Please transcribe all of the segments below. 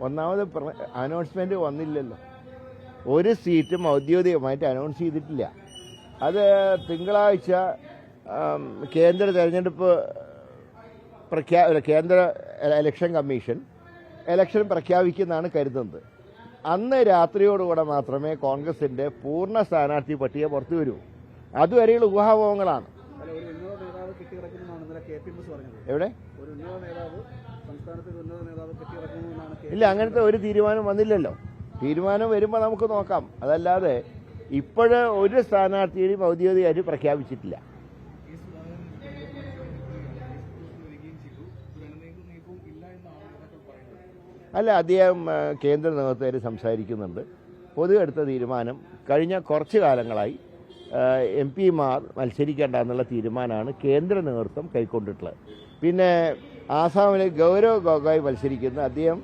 ഒന്നാമത് അനൗൺസ്മെൻറ്റ് വന്നില്ലല്ലോ. ഒരു സീറ്റും ഔദ്യോഗികമായിട്ട് അനൗൺസ് ചെയ്തിട്ടില്ല. അത് തിങ്കളാഴ്ച കേന്ദ്ര തെരഞ്ഞെടുപ്പ് കേന്ദ്ര ഇലക്ഷൻ കമ്മീഷൻ ഇലക്ഷൻ പ്രഖ്യാപിക്കുന്നതാണ് കരുതുന്നത്. അന്ന് രാത്രിയോടുകൂടെ മാത്രമേ കോൺഗ്രസിന്റെ പൂർണ്ണ സ്ഥാനാർത്ഥി പട്ടിക പുറത്തു വരൂ. അതുവരെയുള്ള ഊഹാപോഹങ്ങളാണ്. എവിടെ ഇല്ല, അങ്ങനത്തെ ഒരു തീരുമാനം വന്നില്ലല്ലോ. തീരുമാനം വരുമ്പോൾ നമുക്ക് നോക്കാം. അതല്ലാതെ ഇപ്പോഴ് ഒരു സ്ഥാനാർത്ഥിയെയും ഔദ്യോഗികമായിട്ട് പ്രഖ്യാപിച്ചിട്ടില്ല. അല്ല, അദ്ദേഹം കേന്ദ്ര നേതൃത്വത്തിൽ സംസാരിക്കുന്നുണ്ട്. പൊതുവെ എടുത്ത തീരുമാനം കഴിഞ്ഞ കുറച്ച് കാലങ്ങളായി MP-മാർ മത്സരിക്കേണ്ട എന്നുള്ള തീരുമാനമാണ് കേന്ദ്ര നേതൃത്വം കൈക്കൊണ്ടിട്ടുള്ളത്. പിന്നെ ആസാമിലെ ഗൗരവ് ഗൊഗോയ് മത്സരിക്കുന്ന അദ്ദേഹം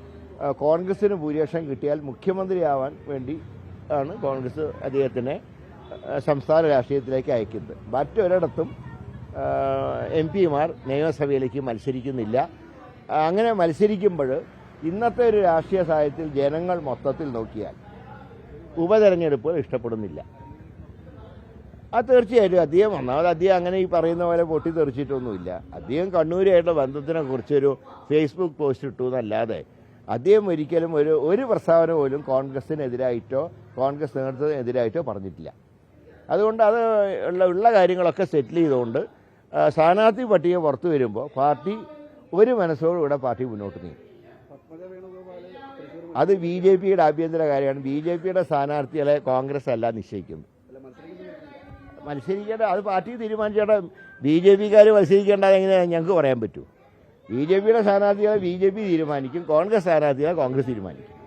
കോൺഗ്രസിന് ഭൂരിപക്ഷം കിട്ടിയാൽ മുഖ്യമന്ത്രിയാവാൻ വേണ്ടി ആണ് കോൺഗ്രസ് അദ്ദേഹത്തിനെ സംസ്ഥാന രാഷ്ട്രീയത്തിലേക്ക് അയക്കുന്നത്. മറ്റൊരിടത്തും MP-മാർ നിയമസഭയിലേക്ക് മത്സരിക്കുന്നില്ല. അങ്ങനെ മത്സരിക്കുമ്പോൾ ഇന്നത്തെ ഒരു രാഷ്ട്രീയ സാഹചര്യത്തിൽ ജനങ്ങൾ മൊത്തത്തിൽ നോക്കിയാൽ ഉപതെരഞ്ഞെടുപ്പുകൾ ഇഷ്ടപ്പെടുന്നില്ല. അത് തീർച്ചയായിട്ടും അദ്ദേഹം അങ്ങനെ ഈ പറയുന്ന പോലെ പൊട്ടിത്തെറിച്ചിട്ടൊന്നുമില്ല. അദ്ദേഹം കണ്ണൂരുമായിട്ടുള്ള ബന്ധത്തിനെ കുറിച്ചൊരു ഫേസ്ബുക്ക് പോസ്റ്റ് ഇട്ടു എന്നല്ലാതെ അദ്ദേഹം ഒരിക്കലും ഒരു പ്രസ്താവന പോലും കോൺഗ്രസിനെതിരായിട്ടോ കോൺഗ്രസ് നേതൃത്വത്തിനെതിരായിട്ടോ പറഞ്ഞിട്ടില്ല. അതുകൊണ്ട് അത് ഉള്ള കാര്യങ്ങളൊക്കെ സെറ്റിൽ ചെയ്തുകൊണ്ട് സ്ഥാനാർത്ഥി പട്ടിക പുറത്തു വരുമ്പോൾ പാർട്ടി ഒരു മനസ്സോടുകൂടെ പാർട്ടി മുന്നോട്ട് നീങ്ങും. അത് BJPയുടെ ആഭ്യന്തര കാര്യമാണ്. BJPയുടെ സ്ഥാനാർത്ഥികളെ കോൺഗ്രസ് അല്ല നിശ്ചയിക്കുന്നത്. മത്സരിക്കേണ്ട അത് പാർട്ടി തീരുമാനിച്ചേണ്ട. BJPക്കാർ മത്സരിക്കേണ്ടത് എങ്ങനെയാണ് ഞങ്ങൾക്ക് പറയാൻ പറ്റൂ? BJPയുടെ സ്ഥാനാർത്ഥികളെ BJP തീരുമാനിക്കും, കോൺഗ്രസ് സ്ഥാനാർത്ഥികളെ കോൺഗ്രസ് തീരുമാനിക്കും.